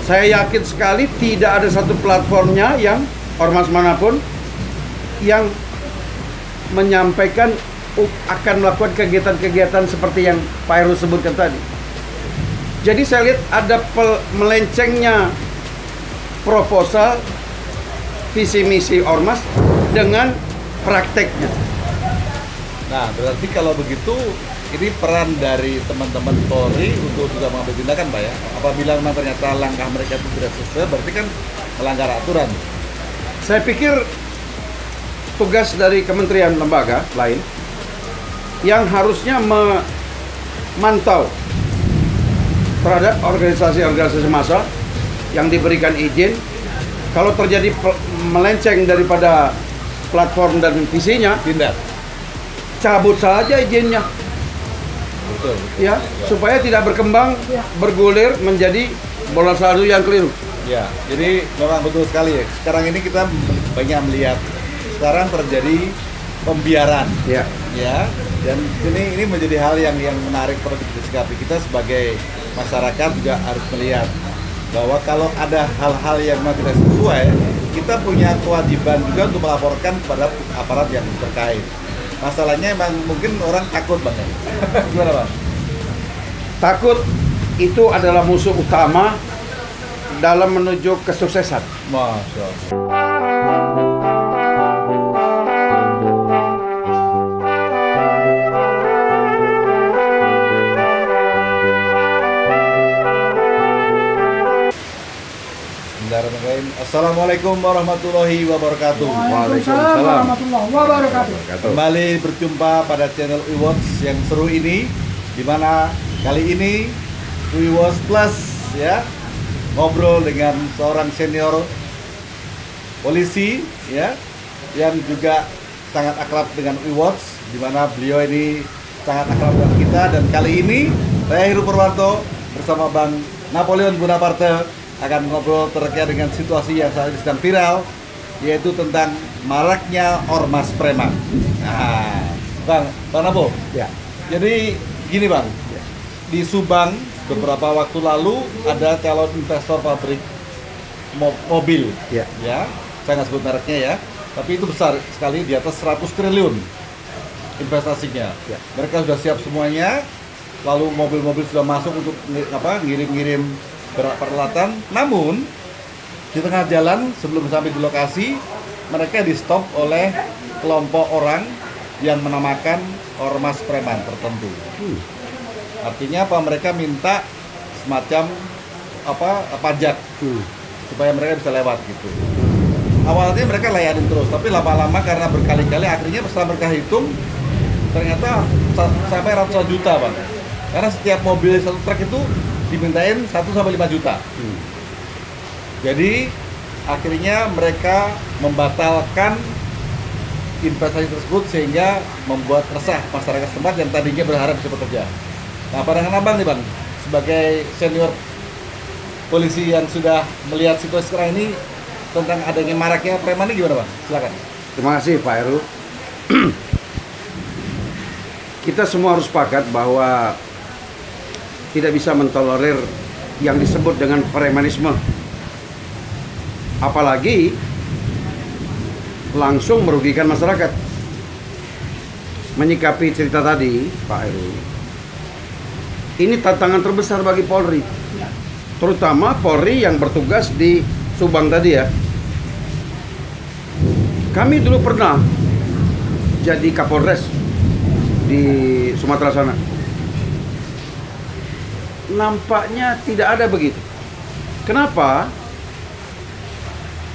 Saya yakin sekali tidak ada satu platformnya yang ormas manapun yang menyampaikan akan melakukan kegiatan-kegiatan seperti yang Pak Heru sebutkan tadi. Jadi saya lihat ada melencengnya proposal visi misi ormas dengan prakteknya. Nah, berarti kalau begitu ini peran dari teman-teman Polri untuk juga mengambil tindakan, Pak ya. Apabila memang ternyata langkah mereka itu tidak sesuai, berarti kan melanggar aturan. Saya pikir tugas dari kementerian lembaga lain yang harusnya memantau terhadap organisasi-organisasi massa yang diberikan izin. Kalau terjadi melenceng daripada platform dan visinya, Tindak. cabut saja izinnya. Betul. Ya, supaya tidak berkembang, bergulir menjadi bola salju yang keliru. Ya, jadi memang betul sekali ya. Sekarang ini kita banyak melihat sekarang terjadi pembiaran. Ya. Ya, dan ini menjadi hal yang menarik perlu disikapi. Kita sebagai masyarakat juga harus melihat bahwa kalau ada hal-hal yang memang tidak sesuai, kita punya kewajiban juga untuk melaporkan kepada aparat yang terkait. Masalahnya emang mungkin orang takut banget. Gimana, Bang? Takut itu adalah musuh utama dalam menuju kesuksesan. Masya Allah. Assalamualaikum warahmatullahi wabarakatuh. Waalaikumsalam warahmatullahi wabarakatuh. Kembali berjumpa pada channel Uiwatch yang seru ini, dimana kali ini Uiwatch Plus ya ngobrol dengan seorang senior polisi ya yang juga sangat akrab dengan Uiwatch, dimana beliau ini sangat akrab dengan kita. Dan kali ini saya Heru Purwanto bersama Bang Napoleon Bonaparte akan ngobrol terkait dengan situasi yang saat ini sedang viral, yaitu tentang maraknya ormas preman. Nah, Bang Napo, Ya. jadi gini Bang, di Subang beberapa waktu lalu ada calon investor pabrik mobil, Ya. Saya nggak sebut mereknya ya, tapi itu besar sekali, di atas 100 triliun investasinya. Ya. Mereka sudah siap semuanya, lalu mobil-mobil sudah masuk untuk ngirim-ngirim peralatan. Namun di tengah jalan sebelum sampai di lokasi, mereka di stop oleh kelompok orang yang menamakan ormas preman tertentu. Artinya apa? Mereka minta semacam pajak supaya mereka bisa lewat gitu. Awalnya mereka layanin terus, tapi lama-lama karena berkali-kali, akhirnya setelah mereka hitung ternyata sampai ratusan juta Bang. Karena setiap mobil satu truk itu dimintain 1-5 juta. Jadi akhirnya mereka membatalkan investasi tersebut, sehingga membuat resah masyarakat setempat yang tadinya berharap bisa bekerja. Nah, pandangan Abang nih Bang, sebagai senior polisi yang sudah melihat situasi sekarang ini tentang adanya maraknya preman ini gimana Bang? Silakan. Terima kasih Pak Heru. Kita semua harus sepakat bahwa tidak bisa mentolerir yang disebut dengan premanisme, apalagi langsung merugikan masyarakat. Menyikapi cerita tadi Pak Heru, ini tantangan terbesar bagi Polri, terutama Polri yang bertugas di Subang tadi ya. Kami dulu pernah jadi Kapolres di Sumatera sana. Nampaknya tidak ada begitu. Kenapa?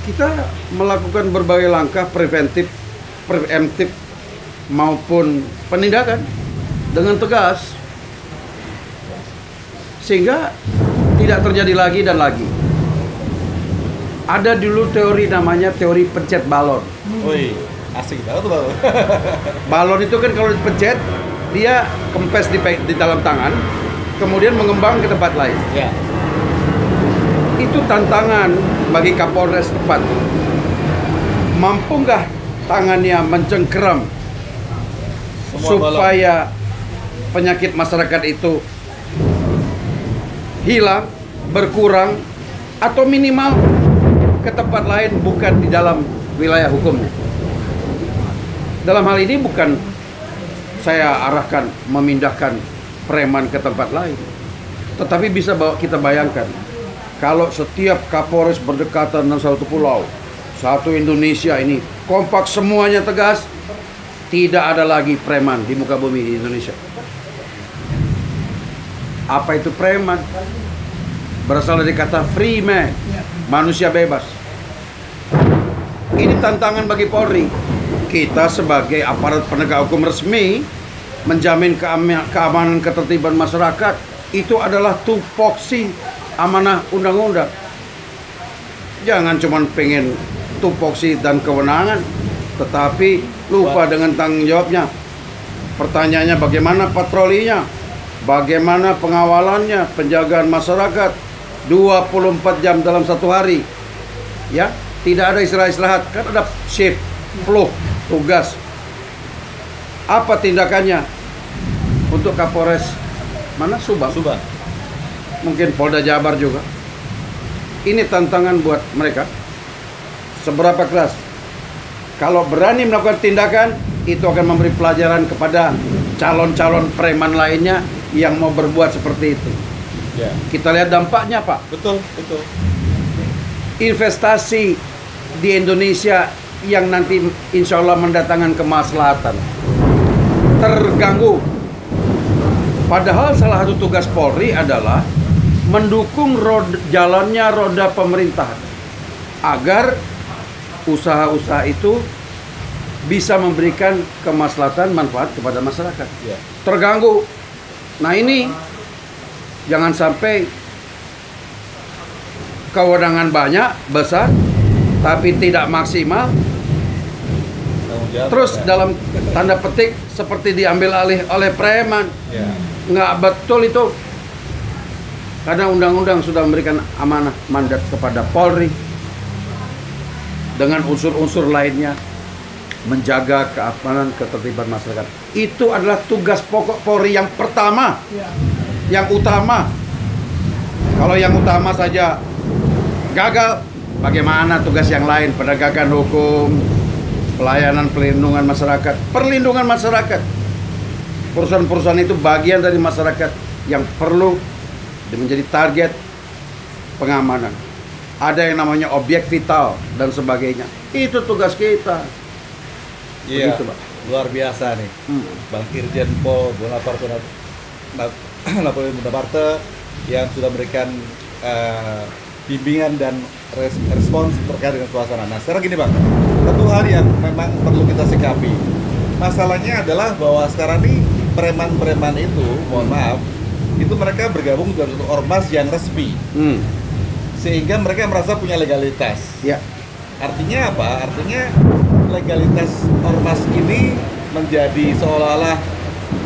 Kita melakukan berbagai langkah preventif, preemptif maupun penindakan dengan tegas, sehingga tidak terjadi lagi dan lagi. Ada dulu teori namanya teori pencet balon. Woi, asik banget tuh Bang. Balon itu kan kalau dipencet, dia kempes di dalam tangan, kemudian mengembang ke tempat lain. Ya. Itu tantangan bagi Kapolres tepat. Mampu nggak tangannya mencengkeram Semua supaya penyakit masyarakat itu hilang, berkurang, atau minimal ke tempat lain bukan di dalam wilayah hukumnya. Dalam hal ini bukan saya arahkan memindahkan preman ke tempat lain, tetapi bisa kita bayangkan kalau setiap Kapolres berdekatan dengan satu pulau, satu Indonesia ini kompak semuanya tegas, tidak ada lagi preman di muka bumi di Indonesia. Apa itu preman? Berasal dari kata free man, manusia bebas. Ini tantangan bagi Polri. Kita sebagai aparat penegak hukum resmi menjamin keamanan ketertiban masyarakat, itu adalah tupoksi amanah undang-undang. Jangan cuma pengen tupoksi dan kewenangan, tetapi lupa dengan tanggung jawabnya. Pertanyaannya bagaimana patrolinya, bagaimana pengawalannya, penjagaan masyarakat 24 jam dalam satu hari. Ya, tidak ada istirahat, kan ada shift, flow, tugas. Apa tindakannya untuk Kapolres mana Subang? Mungkin Polda Jabar juga. Ini tantangan buat mereka. Seberapa keras? Kalau berani melakukan tindakan, itu akan memberi pelajaran kepada calon-calon preman lainnya yang mau berbuat seperti itu. Ya. Kita lihat dampaknya, Pak. Betul. Investasi di Indonesia yang nanti insya Allah mendatangkan kemaslahatan terganggu. Padahal salah satu tugas Polri adalah mendukung jalannya roda pemerintahan agar usaha-usaha itu bisa memberikan kemaslahatan manfaat kepada masyarakat. Ya. Terganggu. Nah ini jangan sampai kewenangan banyak, besar, tapi tidak maksimal. Terus dalam tanda petik seperti diambil alih oleh preman. Ya. Nggak betul itu. Karena undang-undang sudah memberikan amanah mandat kepada Polri dengan unsur-unsur lainnya menjaga keamanan ketertiban masyarakat. Itu adalah tugas pokok Polri yang pertama, yang utama. Kalau yang utama saja gagal, bagaimana tugas yang lain? Penegakan hukum, pelayanan perlindungan masyarakat. Perusahaan-perusahaan itu bagian dari masyarakat yang perlu menjadi target pengamanan. Ada yang namanya objek vital dan sebagainya. Itu tugas kita. Iya, Begitu, Pak. luar biasa nih. Bang Irjen Pol Napoleon Bonaparte yang sudah memberikan bimbingan dan respons terkait dengan suasana. Nah, sekarang gini Bang, satu hal yang memang perlu kita sikapi. Masalahnya adalah bahwa sekarang ini preman-preman itu, mohon maaf, itu mereka bergabung dalam satu ormas yang resmi. Sehingga mereka merasa punya legalitas. Ya. Artinya apa? Artinya legalitas ormas ini menjadi seolah-olah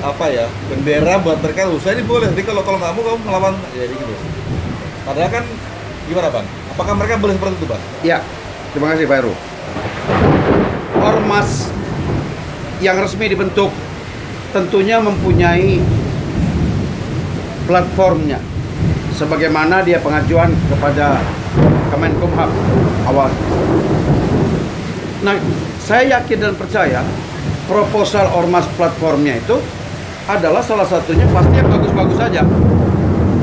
apa ya, bendera buat mereka. Saya ini boleh, jadi kalau kamu melawan ya gitu. Padahal kan gimana Bang? Apakah mereka boleh seperti itu Bang? Ya, terima kasih Pak Heru. Ormas yang resmi dibentuk tentunya mempunyai platformnya, sebagaimana dia pengajuan kepada Kemenkumham awal. Nah, saya yakin dan percaya proposal ormas platformnya itu adalah salah satunya pasti yang bagus-bagus saja.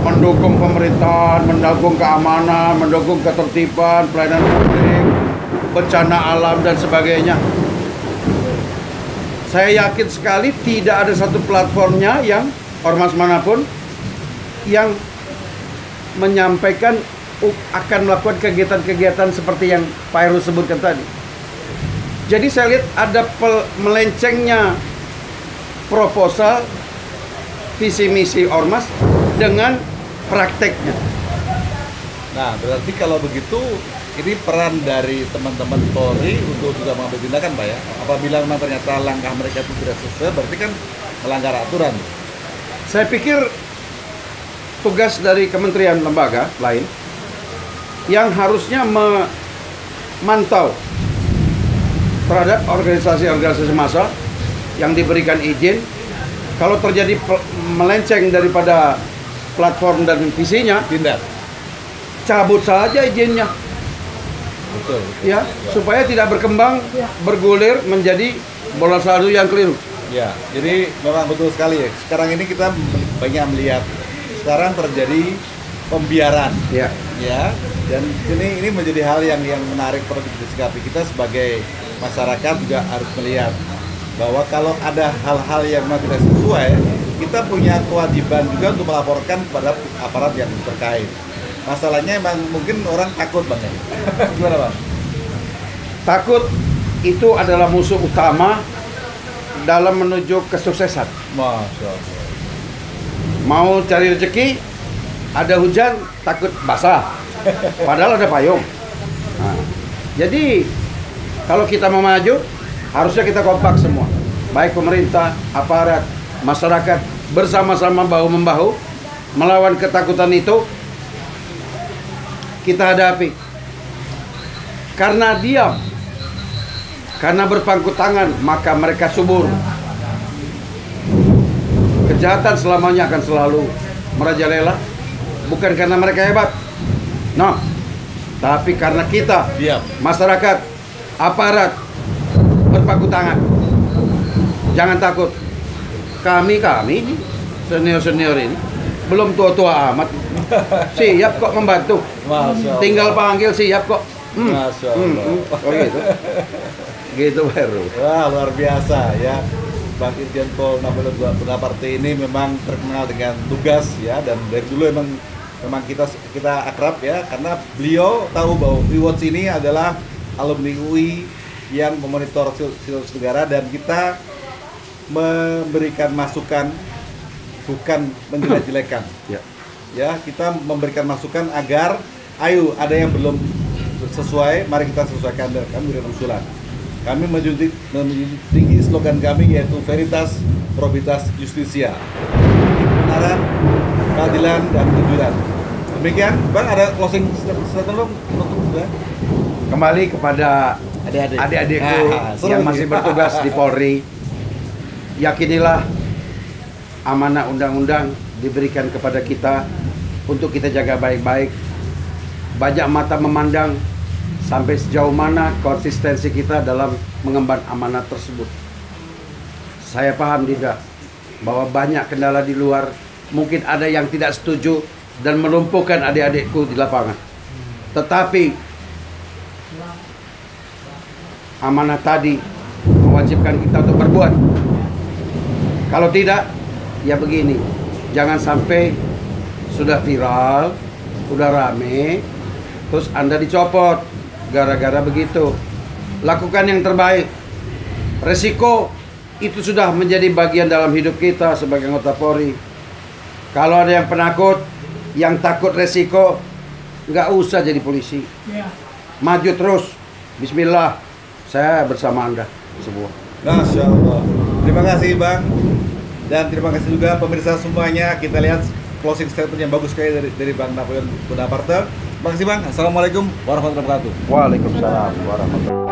Mendukung pemerintahan, mendukung keamanan, mendukung ketertiban, pelayanan publik, bencana alam dan sebagainya. Saya yakin sekali tidak ada satu platformnya yang ormas manapun yang menyampaikan akan melakukan kegiatan-kegiatan seperti yang Pak Heru sebutkan tadi. Jadi saya lihat ada melencengnya proposal visi misi ormas dengan prakteknya. Nah, berarti kalau begitu ini peran dari teman-teman Polri untuk juga mengambil tindakan Pak ya. Apabila memang ternyata langkah mereka itu tidak sesuai, berarti kan melanggar aturan. Saya pikir tugas dari kementerian lembaga lain yang harusnya memantau terhadap organisasi-organisasi massa yang diberikan izin, kalau terjadi melenceng daripada platform dan visinya, Tindak. cabut saja izinnya. Betul. Ya, supaya tidak berkembang, bergulir menjadi bola salju yang keliru. Ya, jadi memang betul sekali ya. Sekarang ini kita banyak melihat sekarang terjadi pembiaran. Ya. Ya, dan ini menjadi hal yang menarik perlu disikapi. Kita sebagai masyarakat juga harus melihat bahwa kalau ada hal-hal yang memang tidak sesuai, kita punya kewajiban juga untuk melaporkan kepada aparat yang terkait. Masalahnya emang mungkin orang takut Bang. Gimana Bang? Takut itu adalah musuh utama dalam menuju kesuksesan. Masya Allah. Mau cari rezeki, ada hujan, takut basah. Padahal ada payung. Nah, jadi kalau kita mau maju, harusnya kita kompak semua. Baik pemerintah, aparat, masyarakat, bersama-sama bahu-membahu melawan ketakutan itu. Kita hadapi. Karena diam, karena berpangku tangan, maka mereka subur. Kejahatan selamanya akan selalu merajalela, bukan karena mereka hebat, no, tapi karena kita, Diam. masyarakat, aparat, berpangku tangan. Jangan takut. Kami ini senior ini belum tua-tua amat, siap kok membantu. Masya Allah. Tinggal panggil siap kok. Masya Allah. Oh gitu. Gitu baru. Wah, luar biasa ya. Bang Irjen Pol Napoleon Bonaparte ini memang terkenal dengan tugas ya, dan dari dulu memang kita akrab ya, karena beliau tahu bahwa Rewatch ini adalah alumni UI yang memonitor situs negara, dan kita memberikan masukan, bukan menjelek-jelekan. Ya. Ya, kita memberikan masukan agar ayo ada yang belum sesuai, mari kita sesuaikan, dan kami berikan usulan. Kami menjunjung tinggi slogan kami, yaitu Veritas, Probitas, Justitia. Kebenaran, keadilan, dan kejujuran. Demikian, Bang, ada closing statement Bang? Kembali kepada Adik-adik. adik-adikku Seru yang nih. masih bertugas di Polri. Yakinilah amanah undang-undang diberikan kepada kita untuk kita jaga baik-baik. Banyak mata memandang sampai sejauh mana konsistensi kita dalam mengemban amanat tersebut. Saya paham tidak bahwa banyak kendala di luar, mungkin ada yang tidak setuju dan melumpuhkan adik-adikku di lapangan. Tetapi amanah tadi mewajibkan kita untuk berbuat. Kalau tidak, ya begini, jangan sampai sudah viral, sudah rame, terus Anda dicopot gara-gara begitu. Lakukan yang terbaik. Resiko itu sudah menjadi bagian dalam hidup kita sebagai anggota Polri. Kalau ada yang penakut, yang takut resiko, nggak usah jadi polisi. Ya. Maju terus. Bismillah, saya bersama Anda semua. Masya Allah. Terima kasih Bang. Dan terima kasih juga pemirsa semuanya. Kita lihat closing statement yang bagus sekali dari Bang Napoleon Bonaparte. Terima kasih Bang. Assalamualaikum warahmatullahi wabarakatuh. Waalaikumsalam warahmatullahi wabarakatuh.